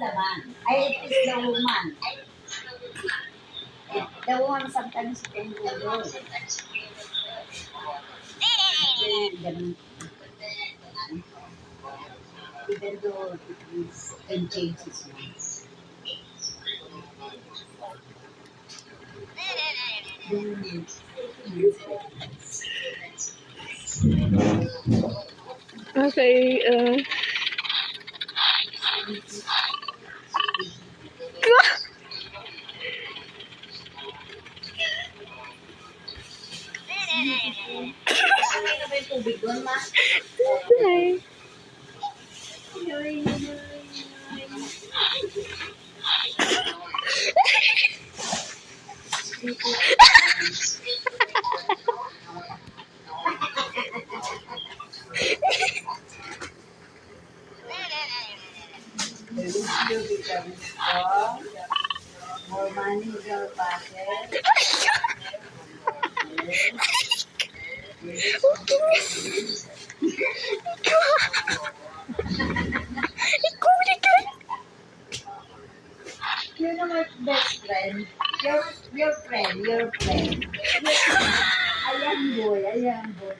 the man. It is the woman. The woman sometimes can do those. Even though it is can change his mind. Okay, Hi. More money in your pocket. You know my best friend. Your friend. A young boy.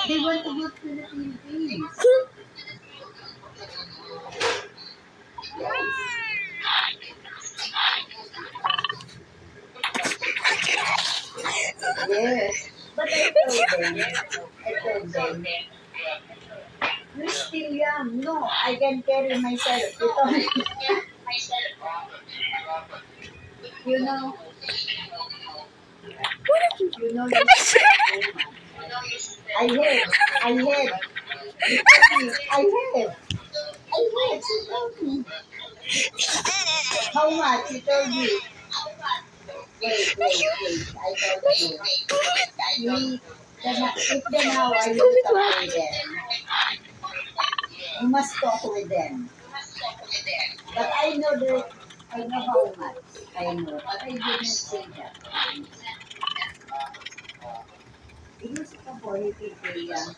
They want to go to the Philippines. Yes. But I told them, you're still young. No, I can carry myself. You know, you know yourself. I have. I have. She told me. How much? She told you. Wait. I told you. If the now I will talk with them. You must talk with them. But I know how much. I know. But I didn't say that. It was a boy, 30,000.